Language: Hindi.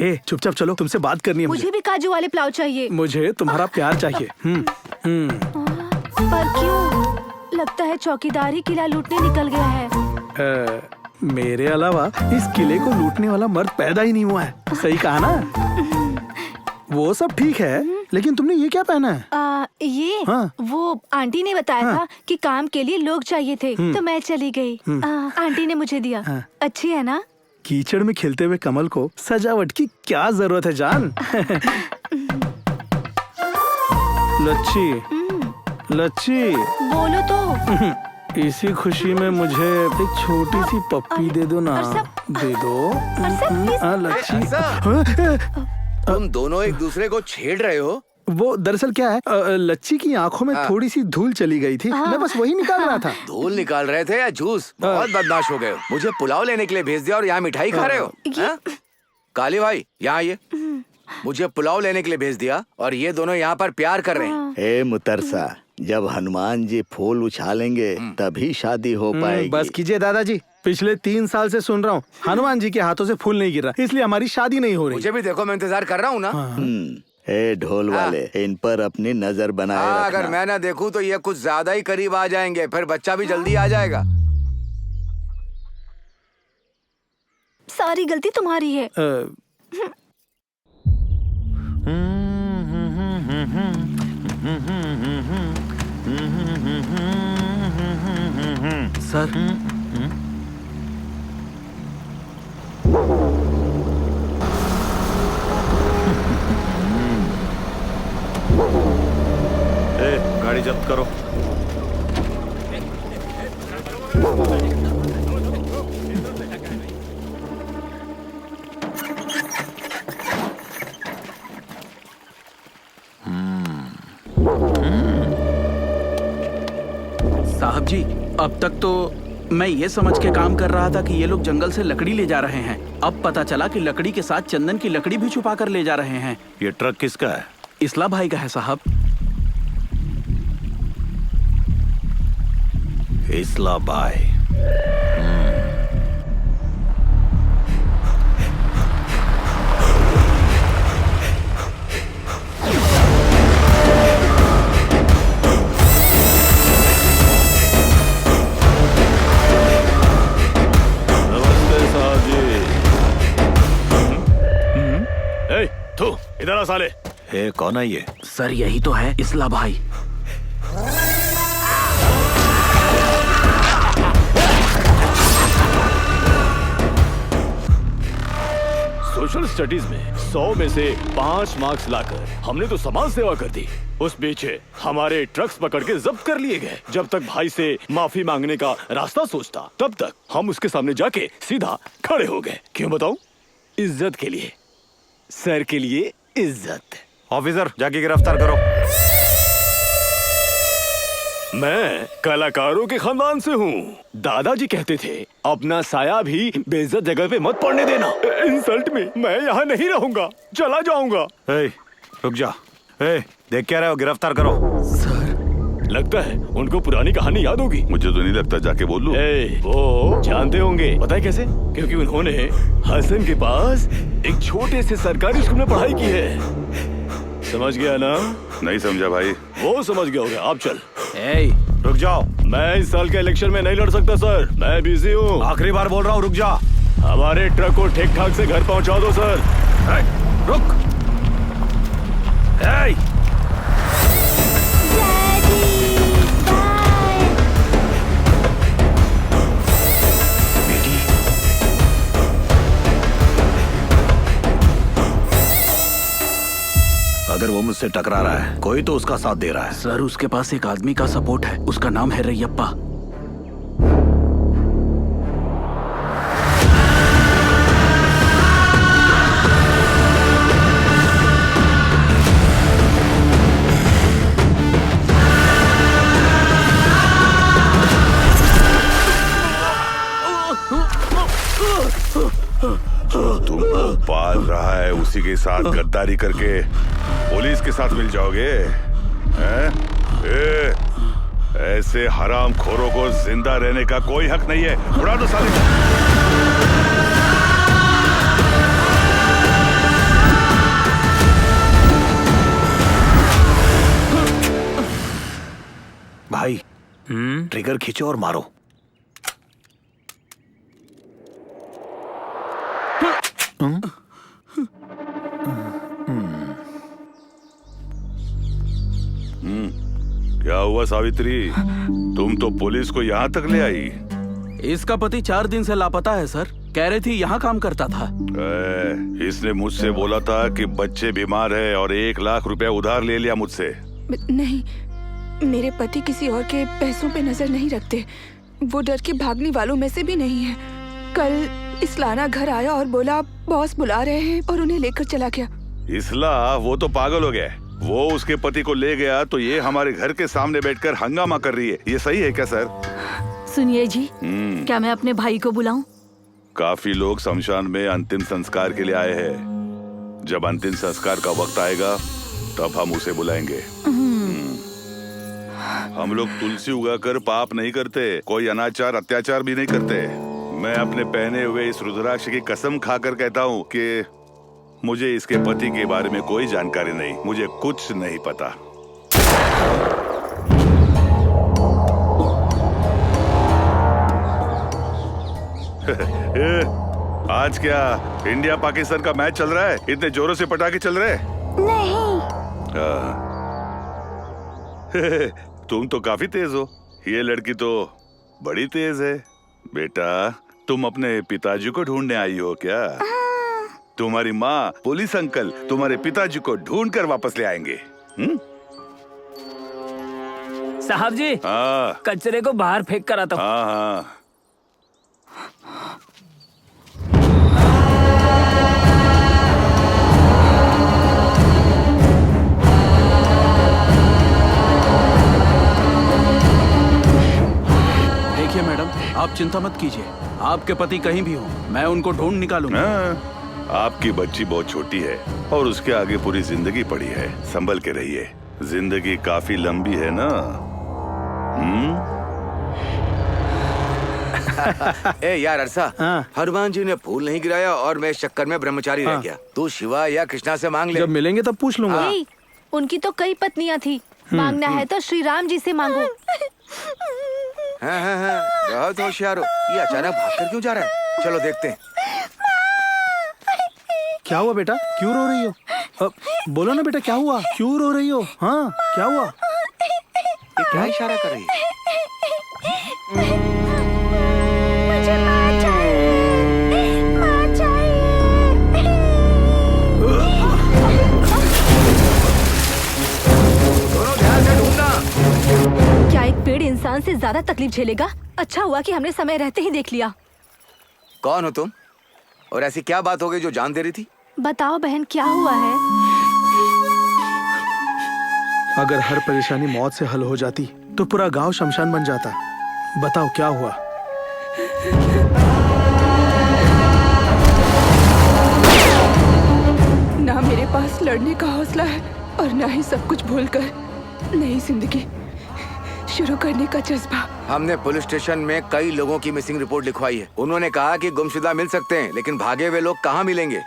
ए चुपचाप चलो, तुमसे बात करनी है मुझे भी काजू वाले पुलाव चाहिए। मुझे तुम्हारा प्यार चाहिए। पर क्यों? लगता है चौकीदार ही किला लूटने निकल गया है। मेरे अलावा इस किले को लूटने वाला मर्द पैदा ही नहीं हुआ है। सही कहा ना? वो सब ठीक है, लेकिन तुमने ये क्या पहना है? ये हाँ। वो आंटी ने बताया था कि काम के लिए लोग चाहिए थे, तो मैं चली गई। आंटी ने मुझे दिया। अच्छी है ना? कीचड़ में खिलते हुए कमल को सजावट की क्या जरूरत है जान? लच्छी, लच्छी बोलो तो। इसी खुशी में मुझे एक छोटी सी पप्पी दे दो ना। दे दो। लच्छी, तुम दोनों एक दूसरे को छेड़ रहे हो? वो दरअसल क्या है, लच्छी की आंखों में थोड़ी सी धूल चली गई थी। मैं बस वही निकाल रहा था। धूल निकाल रहे थे या जूस? बहुत बदमाश हो गए हो। मुझे पुलाव लेने के लिए भेज दिया और यहाँ मिठाई खा रहे हो। काली भाई यहाँ आइए। मुझे पुलाव लेने के लिए भेज दिया और ये दोनों यहाँ पर प्यार कर रहे हैं। हे मुतरसा, जब हनुमान जी फूल उछालेंगे तभी शादी हो पाएगी। बस कीजिए दादाजी, पिछले 3 साल से सुन रहा हूँ हनुमान जी के हाथों से फूल नहीं गिर रहा, इसलिए हमारी शादी नहीं हो रही। मुझे भी देखो, मैं इंतजार कर रहा हूँ ना। हे ढोल वाले, इन पर अपनी नजर बनाए रखना। अगर मैं ना देखूं तो ये कुछ ज्यादा ही करीब आ जाएंगे, फिर बच्चा भी जल्दी आ जाएगा। सारी गलती तुम्हारी है। सर, गाड़ी जब्त करो। साहब जी, अब तक तो मैं ये समझ के काम कर रहा था कि ये लोग जंगल से लकड़ी ले जा रहे हैं। अब पता चला कि लकड़ी के साथ चंदन की लकड़ी भी छुपा कर ले जा रहे हैं। ये ट्रक किसका है? इसला भाई का है साहब। इसला भाई। इधर आ साले। हे, कौन है ये? सर यही तो है इसला भाई। सोशल स्टडीज में 100 में से 5 मार्क्स लाकर हमने तो समाज सेवा कर दी। उस बीच हमारे ट्रक्स पकड़ के जब्त कर लिए गए। जब तक भाई से माफी मांगने का रास्ता सोचता, तब तक हम उसके सामने जाके सीधा खड़े हो गए। क्यों बताऊं? इज्जत के लिए, सर के लिए इज्जत। ऑफिसर, जाके गिरफ्तार करो। मैं कलाकारों के खानदान से हूँ। दादाजी कहते थे अपना साया भी बेइज्जत जगह पे मत पड़ने देना। इंसल्ट में मैं यहाँ नहीं रहूंगा, चला जाऊंगा। रुक जा। देख क्या रहे हो? गिरफ्तार करो। सर, लगता है उनको पुरानी कहानी याद होगी। मुझे तो नहीं लगता, जाके बोल लो। वो जानते होंगे। पता है कैसे? क्योंकि उन्होंने हसन के पास एक छोटे से सरकारी स्कूल में पढ़ाई की है। समझ गया ना? नहीं समझा भाई। वो समझ गया होगा। आप चल। रुक जाओ। मैं इस साल के इलेक्शन में नहीं लड़ सकता सर, मैं बिजी हूँ। आखिरी बार बोल रहा हूँ, रुक जा। हमारे ट्रक को ठीक ठाक से घर पहुँचा दो सर। रुक। अगर वो मुझसे टकरा रहा है, कोई तो उसका साथ दे रहा है। सर, उसके पास एक आदमी का सपोर्ट है, उसका नाम है रैयप्पा। जो तुमको पाल रहा है उसी के साथ गद्दारी करके पुलिस के साथ मिल जाओगे हैं? ऐसे हराम खोरों को जिंदा रहने का कोई हक नहीं है। उड़ा दो साले। ट्रिगर खींचो और मारो। क्या हुआ सावित्री, तुम तो पुलिस को यहाँ तक ले आई। इसका पति 4 दिन से लापता है सर। कह रही थी यहाँ काम करता था। इसने मुझसे बोला था कि बच्चे बीमार है और 1 लाख रुपया उधार ले लिया मुझसे। नहीं, मेरे पति किसी और के पैसों पे नजर नहीं रखते। वो डर के भागने वालों में से भी नहीं है। कल इस्लाना घर आया और बोला बॉस बुला रहे हैं और उन्हें लेकर चला गया। इसला वो तो पागल हो गया। वो उसके पति को ले गया तो ये हमारे घर के सामने बैठकर हंगामा कर रही है। ये सही है क्या सर? सुनिए जी, क्या मैं अपने भाई को बुलाऊं? काफी लोग शमशान में अंतिम संस्कार के लिए आए हैं। जब अंतिम संस्कार का वक्त आएगा तब हम उसे बुलाएंगे। हम लोग तुलसी उगाकर पाप नहीं करते, कोई अनाचार अत्याचार भी नहीं करते। मैं अपने पहने हुए इस रुद्राक्ष की कसम खाकर कहता हूँ कि मुझे इसके पति के बारे में कोई जानकारी नहीं, मुझे कुछ नहीं पता। आज क्या इंडिया पाकिस्तान का मैच चल रहा है? इतने जोरों से पटाखे चल रहे हैं? नहीं। तुम तो काफी तेज हो। ये लड़की तो बड़ी तेज है। बेटा, तुम अपने पिताजी को ढूंढने आई हो क्या? तुम्हारी माँ पुलिस अंकल तुम्हारे पिताजी को ढूंढ कर वापस ले आएंगे। साहब जी, हाँ कचरे को बाहर फेंक कर आता हूँ। हाँ हाँ। देखिए मैडम, आप चिंता मत कीजिए। आपके पति कहीं भी हो, मैं उनको ढूंढ निकालूंगा। आपकी बच्ची बहुत छोटी है और उसके आगे पूरी जिंदगी पड़ी है। संभल के रहिए, जिंदगी काफी लंबी है ना। ए यार अरसा, हनुमान जी ने फूल नहीं गिराया और मैं इस चक्कर में ब्रह्मचारी रह गया। तू शिवा या कृष्णा से मांग ले। जब मिलेंगे तब पूछ लूंगा। ए, उनकी तो कई पत्नियां थी। मांगना है तो श्री राम जी से मांगो। हाँ, बहुत होशियार हो। ये अचानक भागकर क्यों जा रहा है? चलो देखते हैं। क्या हुआ बेटा, क्यों रो रही हो? बोलो ना बेटा, क्या हुआ, क्यों रो रही हो? हाँ, क्या हुआ? ये क्या इशारा कर रही है? मुझे माँ चाहिए, माँ चाहिए। दोनों ध्यान से ढूंढना। क्या एक पेड़ इंसान से ज्यादा तकलीफ झेलेगा? अच्छा हुआ कि हमने समय रहते ही देख लिया। कौन हो तुम? और ऐसी क्या बात हो गई जो जान दे रही थी? बताओ बहन, क्या हुआ है? अगर हर परेशानी मौत से हल हो जाती तो पूरा गांव शमशान बन जाता। बताओ क्या हुआ? ना मेरे पास लड़ने का हौसला है और ना ही सब कुछ भूलकर नई जिंदगी शुरू करने का जज्बा। हमने पुलिस स्टेशन में कई लोगों की मिसिंग रिपोर्ट लिखवाई है। उन्होंने कहा कि गुमशुदा मिल सकते हैं, लेकिन भागे हुए लोग कहाँ मिलेंगे?